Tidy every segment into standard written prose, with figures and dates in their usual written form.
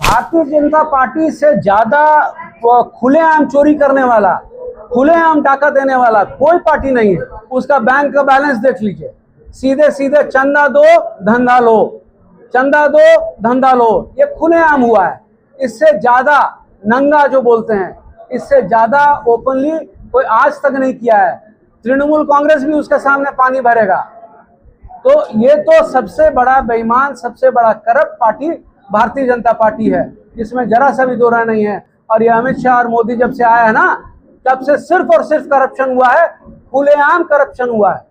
Bharatiya Janata party से ज्यादा खुलेआम चोरी करने वाला, खुलेआम डाका देने वाला कोई पार्टी नहीं है। उसका बैंक का बैलेंस देख लीजिए, सीधे सीधे चंदा दो धंधा लो, चंदा दो धंधा लो, ये खुलेआम हुआ है। इससे ज्यादा नंगा जो बोलते हैं, इससे ज्यादा ओपनली कोई आज तक नहीं किया है। तृणमूल कांग्रेस भी उसके सामने पानी भरेगा। तो ये तो सबसे बड़ा बेईमान, सबसे बड़ा corrupt party Bharatiya Janata party है, इसमें जरा सा भी दो राय नहीं है। और ये अमित शाह और मोदी जब से आया है ना, तब से सिर्फ और सिर्फ करप्शन हुआ है, खुलेआम करप्शन हुआ है।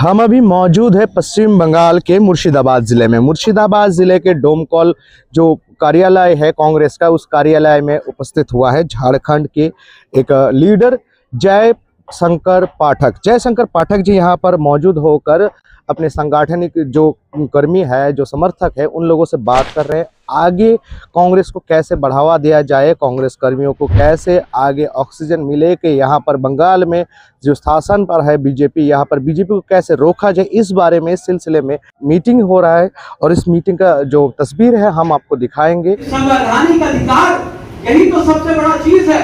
हम अभी मौजूद है पश्चिम बंगाल के मुर्शिदाबाद जिले में। मुर्शिदाबाद जिले के डोमकल जो कार्यालय है कांग्रेस का, उस कार्यालय में उपस्थित हुआ है झारखंड के एक लीडर जय शंकर पाठक जी यहाँ पर मौजूद होकर अपने संगठनिक जो कर्मी है, जो समर्थक है, उन लोगों से बात कर रहे हैं। आगे कांग्रेस को कैसे बढ़ावा दिया जाए, कांग्रेस कर्मियों को कैसे आगे ऑक्सीजन मिले कि यहाँ पर बंगाल में जो शासन पर है बीजेपी, यहाँ पर बीजेपी को कैसे रोका जाए, इस बारे में इस सिलसिले में मीटिंग हो रहा है। और इस मीटिंग का जो तस्वीर है हम आपको दिखाएंगे। संवैधानिक अधिकार यही तो सबसे बड़ा चीज है,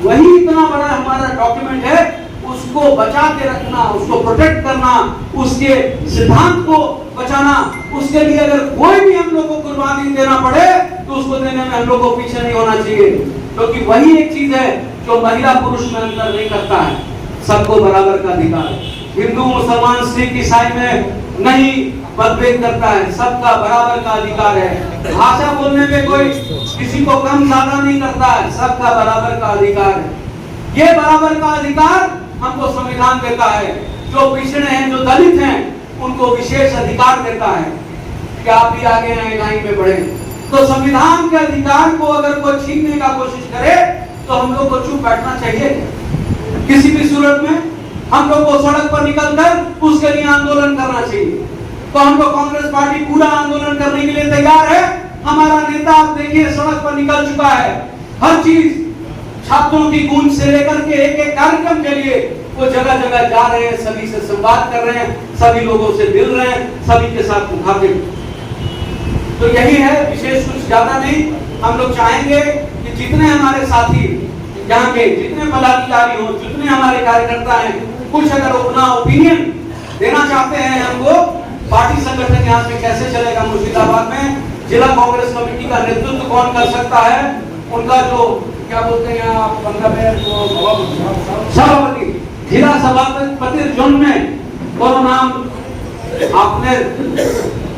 वही इतना बड़ा हमारा डॉक्यूमेंट है। उसको बचा के रखना, उसको प्रोटेक्ट करना, उसके सिद्धांत को बचाना, उसके लिए अगर कोई भी हम लोग को कुर्बानी देना पड़े तो उसको देने में हम लोग को पीछे नहीं होना चाहिए, क्योंकि वही एक चीज है जो महिला पुरुष में अंतर नहीं करता है। सबको बराबर का अधिकार, हिंदू मुसलमान सिख ईसाई में नहीं मतभेद करता है, सबका बराबर का अधिकार है। भाषा बोलने में कोई किसी को कम ज्यादा नहीं करता है, सबका बराबर का अधिकार है। ये बराबर का अधिकार हमको संविधान देता है। जो पिछड़े हैं, जो दलित हैं, उनको विशेष अधिकार देता है कि आप भी आगे आए, लाइन में बढ़े। तो संविधान के अधिकार को अगर कोई छीनने का कोशिश करे तो हम लोग को चुप बैठना चाहिए। किसी भी सूरत में हम लोग को सड़क पर निकलकर उसके लिए आंदोलन करना चाहिए। तो हम लोग कांग्रेस पार्टी पूरा आंदोलन करने के लिए तैयार है। हमारा नेता आप देखिए सड़क पर निकल चुका है। हर चीज, छात्रों की गूंज से लेकर के एक एक कार्यक्रम के लिए वो जगह जगह जा रहे हैं, सभी से संवाद कर रहे हैं, सभी लोगों से मिल रहे हैं, सभी के साथ मुखातिब। तो यही है, विशेष कुछ ज्यादा नहीं। हम लोग चाहेंगे कि जितने हमारे साथी यहाँ के, जितने पदाधिकारी हो, जितने हमारे कार्यकर्ता हैं, कुछ अगर अपना ओपिनियन देना चाहते हैं हमको, पार्टी संगठन यहाँ पे कैसे चलेगा मुर्शिदाबाद में, जिला कांग्रेस कमेटी का नेतृत्व कौन कर सकता है, उनका जो क्या बोलते हैं आप सभापति, जिला सभापति जोन में कोनो नाम आपने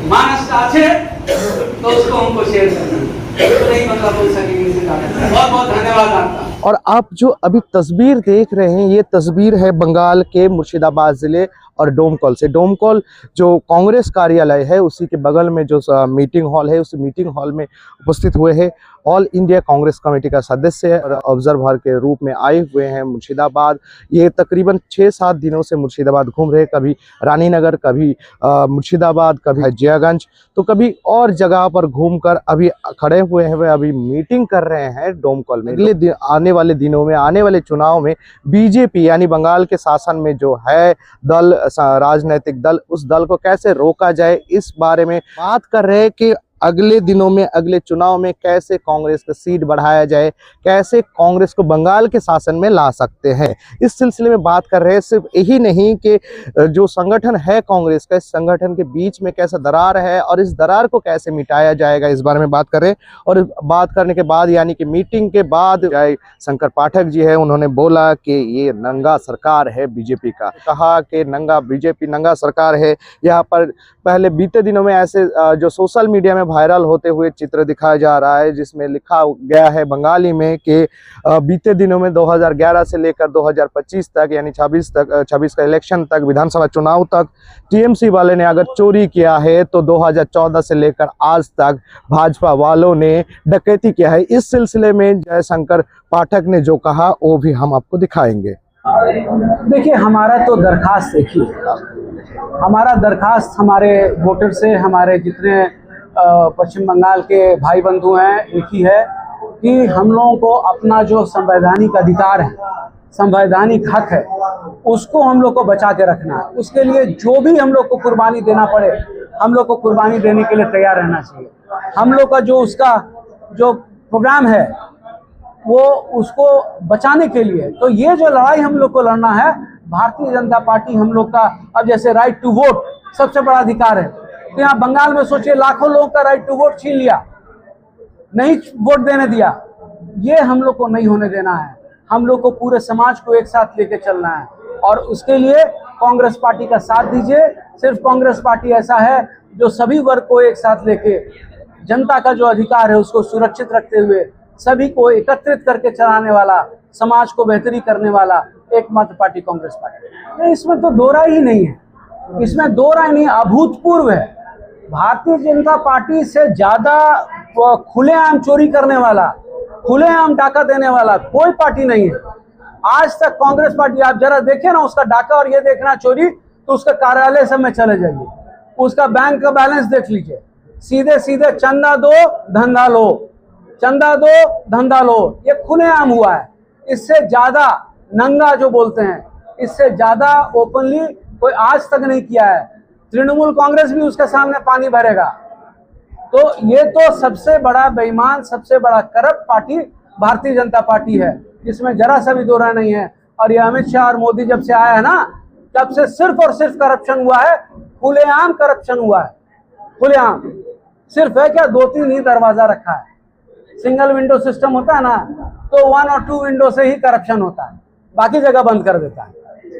मानस आछे तो उसको हमको शेयर करना, तो नहीं मतलब बोल सकेंगे। बहुत बहुत धन्यवाद आपका। और आप जो अभी तस्वीर देख रहे हैं, ये तस्वीर है बंगाल के मुर्शिदाबाद जिले और डोमकल से। डोमकल जो कांग्रेस कार्यालय है, उसी के बगल में जो मीटिंग हॉल है, उस मीटिंग हॉल में उपस्थित हुए हैं ऑल इंडिया कांग्रेस कमेटी का सदस्य और ऑब्जर्वर के रूप में आए हुए हैं मुर्शिदाबाद। ये तकरीबन 6-7 दिनों से मुर्शिदाबाद घूम रहे, कभी रानीनगर, कभी मुर्शिदाबाद, कभी जियागंज, तो कभी और जगह पर घूमकर अभी खड़े हुए हैं। वे अभी मीटिंग कर रहे हैं डोमकल में। अगले आने वाले दिनों में, आने वाले चुनाव में बीजेपी यानी बंगाल के शासन में जो है दल, राजनीतिक दल, उस दल को कैसे रोका जाए, इस बारे में बात कर रहे हैं कि अगले दिनों में, अगले चुनाव में कैसे कांग्रेस का सीट बढ़ाया जाए, कैसे कांग्रेस को बंगाल के शासन में ला सकते हैं, इस सिलसिले में बात कर रहे हैं। सिर्फ यही नहीं कि जो संगठन है कांग्रेस का, इस संगठन के बीच में कैसा दरार है और इस दरार को कैसे मिटाया जाएगा, इस बारे में बात कर रहे हैं। और बात करने के बाद, यानी कि मीटिंग के बाद, जय शंकर पाठक जी है, उन्होंने बोला कि ये नंगा सरकार है बीजेपी का। कहा कि नंगा बीजेपी, नंगा सरकार है। यहाँ पर पहले बीते दिनों में ऐसे जो सोशल मीडिया में वायरल होते हुए चित्र दिखाया जा रहा है, जिसमें लिखा गया है बंगाली में कि बीते दिनों में 2011 से लेकर 2025 तक, यानी 26 का इलेक्शन तक, विधानसभा चुनाव तक, टीएमसी वाले ने अगर चोरी किया है तो 2014 से लेकर आज तक भाजपा वालों ने डकैती किया है। इस सिलसिले में जय शंकर पाठक ने जो कहा वो भी हम आपको दिखाएंगे। देखिए, हमारा तो दरखास्त देखिए, हमारा दरखास्त हमारे वोटर से, हमारे जितने पश्चिम बंगाल के भाई बंधु हैं, एक ही है कि हम लोगों को अपना जो संवैधानिक अधिकार है, संवैधानिक हक है, उसको हम लोग को बचा के रखना है। उसके लिए जो भी हम लोग को कुर्बानी देना पड़े, हम लोग को कुर्बानी देने के लिए तैयार रहना चाहिए। हम लोग का जो उसका जो प्रोग्राम है वो उसको बचाने के लिए, तो ये जो लड़ाई हम लोग को लड़ना है, भारतीय जनता पार्टी हम लोग का, अब जैसे राइट टू वोट सबसे बड़ा अधिकार है, तो यहाँ बंगाल में सोचिए लाखों लोगों का राइट टू वोट छीन लिया, नहीं वोट देने दिया। ये हम लोग को नहीं होने देना है। हम लोग को पूरे समाज को एक साथ लेके चलना है और उसके लिए कांग्रेस पार्टी का साथ दीजिए। सिर्फ कांग्रेस पार्टी ऐसा है जो सभी वर्ग को एक साथ लेके जनता का जो अधिकार है उसको सुरक्षित रखते हुए सभी को एकत्रित करके चलाने वाला, समाज को बेहतरी करने वाला एकमात्र पार्टी कांग्रेस पार्टी है। इसमें तो दो राय ही नहीं है, इसमें दो राय नहीं, अभूतपूर्व है। भारतीय जनता पार्टी से ज्यादा खुलेआम चोरी करने वाला, खुलेआम डाका देने वाला कोई पार्टी नहीं है। आज तक कांग्रेस पार्टी, आप जरा देखें ना उसका डाका और ये देखना चोरी, तो उसका कार्यालय सब में चले जाइए, उसका बैंक का बैलेंस देख लीजिए, सीधे सीधे चंदा दो धंधा लो, चंदा दो धंधा लो, ये खुलेआम हुआ है। इससे ज्यादा नंगा जो बोलते हैं, इससे ज्यादा ओपनली कोई आज तक नहीं किया है। तृणमूल कांग्रेस भी उसके सामने पानी भरेगा। तो ये तो सबसे बड़ा बेईमान, सबसे बड़ा corrupt party Bharatiya Janata party है, जिसमें जरा सा भी दो राय नहीं है। और ये अमित शाह और मोदी जब से आया है ना, तब से सिर्फ और सिर्फ करप्शन हुआ है, खुलेआम करप्शन हुआ है, खुलेआम। सिर्फ है क्या, 2-3 ही दरवाजा रखा है। सिंगल विंडो सिस्टम होता है ना, तो 1 और 2 विंडो से ही करप्शन होता है, बाकी जगह बंद कर देता है,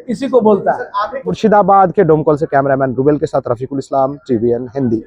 इसी को बोलता है। मुर्शिदाबाद के डोमकॉल से कैमरामैन रुबेल के साथ रफीकुल इस्लाम, TVN हिंदी।